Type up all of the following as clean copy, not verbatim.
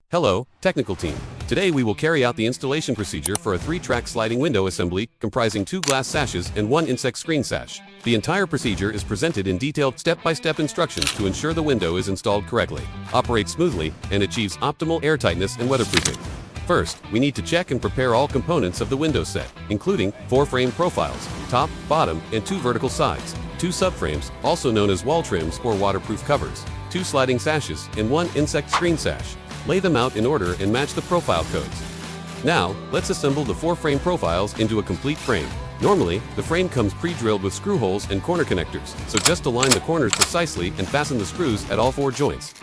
Hello, technical team. Today we will carry out the installation procedure for a 3-track sliding window assembly comprising 2 glass sashes and 1 insect screen sash. The entire procedure is presented in detailed step-by-step instructions to ensure the window is installed correctly, operates smoothly, and achieves optimal airtightness and weatherproofing. First, we need to check and prepare all components of the window set, including 4 frame profiles, top, bottom, and 2 vertical sides, 2 subframes, also known as wall trims or waterproof covers, 2 sliding sashes, and 1 insect screen sash. Lay them out in order and match the profile codes. Now, let's assemble the 4 frame profiles into a complete frame. Normally, the frame comes pre-drilled with screw holes and corner connectors, so just align the corners precisely and fasten the screws at all 4 joints.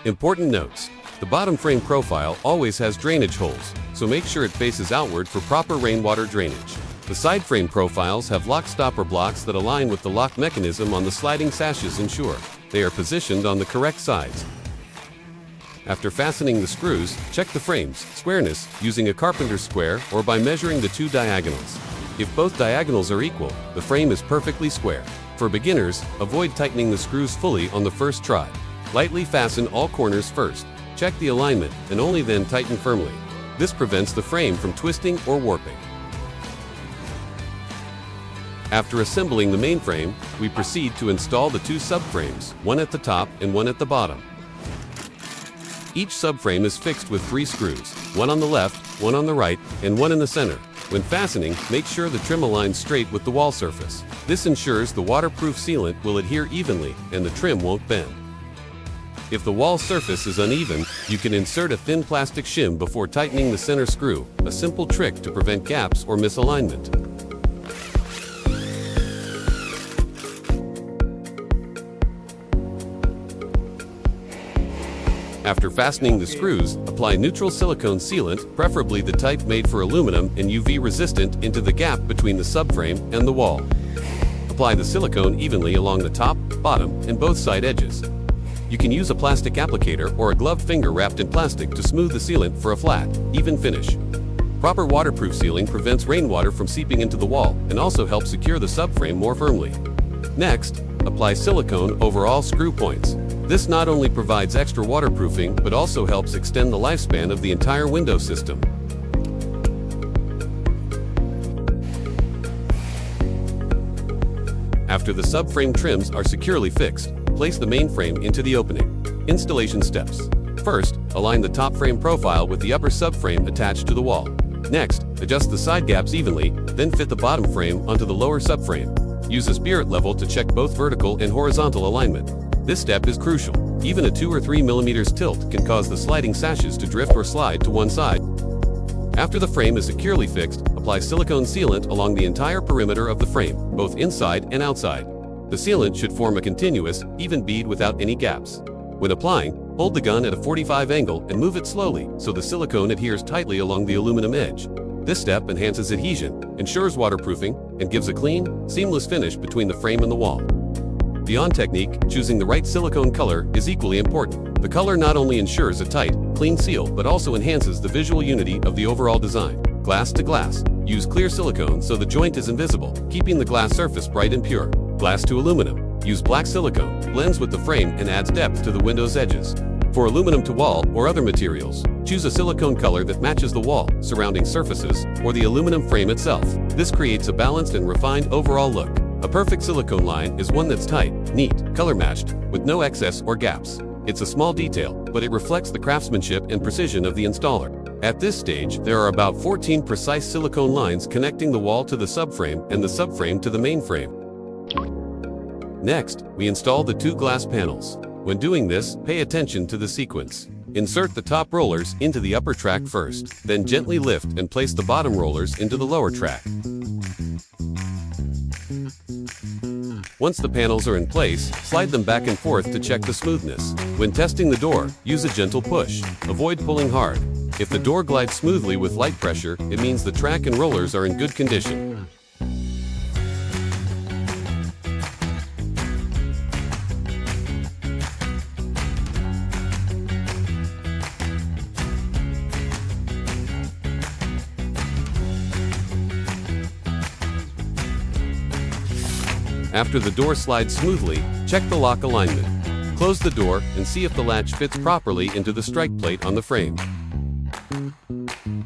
Important notes. The bottom frame profile always has drainage holes, so make sure it faces outward for proper rainwater drainage. The side frame profiles have lock stopper blocks that align with the lock mechanism on the sliding sashes ensure they are positioned on the correct sides. After fastening the screws, check the frame's squareness using a carpenter's square or by measuring the 2 diagonals. If both diagonals are equal, the frame is perfectly square. For beginners, avoid tightening the screws fully on the first try. Lightly fasten all corners first. Check the alignment and only then tighten firmly. This prevents the frame from twisting or warping. After assembling the main frame, we proceed to install the 2 subframes, one at the top and one at the bottom. Each subframe is fixed with 3 screws, one on the left, one on the right, and one in the center. When fastening, make sure the trim aligns straight with the wall surface. This ensures the waterproof sealant will adhere evenly and the trim won't bend. If the wall surface is uneven, you can insert a thin plastic shim before tightening the center screw, a simple trick to prevent gaps or misalignment. After fastening the screws, apply neutral silicone sealant, preferably the type made for aluminum and UV resistant, into the gap between the subframe and the wall. Apply the silicone evenly along the top, bottom, and both side edges. You can use a plastic applicator or a gloved finger wrapped in plastic to smooth the sealant for a flat, even finish. Proper waterproof sealing prevents rainwater from seeping into the wall and also helps secure the subframe more firmly. Next, apply silicone over all screw points. This not only provides extra waterproofing but also helps extend the lifespan of the entire window system. After the subframe trims are securely fixed, place the main frame into the opening. Installation steps. First, align the top frame profile with the upper subframe attached to the wall. Next, adjust the side gaps evenly, then fit the bottom frame onto the lower subframe. Use a spirit level to check both vertical and horizontal alignment. This step is crucial. Even a 2 or 3 mm tilt can cause the sliding sashes to drift or slide to one side. After the frame is securely fixed, apply silicone sealant along the entire perimeter of the frame, both inside and outside. The sealant should form a continuous, even bead without any gaps. When applying, hold the gun at a 45 angle and move it slowly so the silicone adheres tightly along the aluminum edge. This step enhances adhesion, ensures waterproofing, and gives a clean, seamless finish between the frame and the wall. Beyond technique, choosing the right silicone color is equally important. The color not only ensures a tight, clean seal but also enhances the visual unity of the overall design. Glass to glass. Use clear silicone so the joint is invisible, keeping the glass surface bright and pure. Glass to aluminum. Use black silicone, blends with the frame and adds depth to the window's edges. For aluminum to wall or other materials, choose a silicone color that matches the wall, surrounding surfaces, or the aluminum frame itself. This creates a balanced and refined overall look. A perfect silicone line is one that's tight, neat, color-matched, with no excess or gaps. It's a small detail, but it reflects the craftsmanship and precision of the installer. At this stage, there are about 14 precise silicone lines connecting the wall to the subframe and the subframe to the main frame. Next, we install the 2 glass panels. When doing this, pay attention to the sequence. Insert the top rollers into the upper track first, then gently lift and place the bottom rollers into the lower track. Once the panels are in place, slide them back and forth to check the smoothness. When testing the door, use a gentle push. Avoid pulling hard. If the door glides smoothly with light pressure, it means the track and rollers are in good condition. After the door slides smoothly, check the lock alignment. Close the door and see if the latch fits properly into the strike plate on the frame.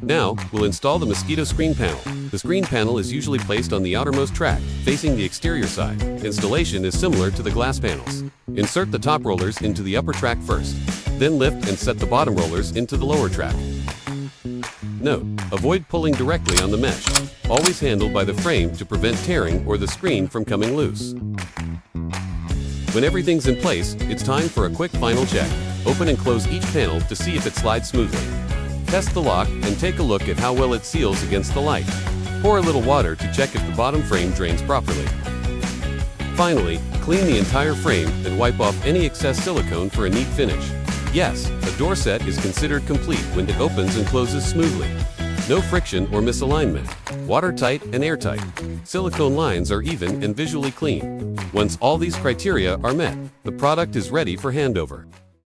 Now, we'll install the mosquito screen panel. The screen panel is usually placed on the outermost track, facing the exterior side. Installation is similar to the glass panels. Insert the top rollers into the upper track first. Then lift and set the bottom rollers into the lower track. Note: avoid pulling directly on the mesh. Always handle by the frame to prevent tearing or the screen from coming loose. When everything's in place, it's time for a quick final check. Open and close each panel to see if it slides smoothly. Test the lock and take a look at how well it seals against the light. Pour a little water to check if the bottom frame drains properly. Finally, clean the entire frame and wipe off any excess silicone for a neat finish. Yes, a door set is considered complete when it opens and closes smoothly. No friction or misalignment. Watertight and airtight. Silicone lines are even and visually clean. Once all these criteria are met, the product is ready for handover.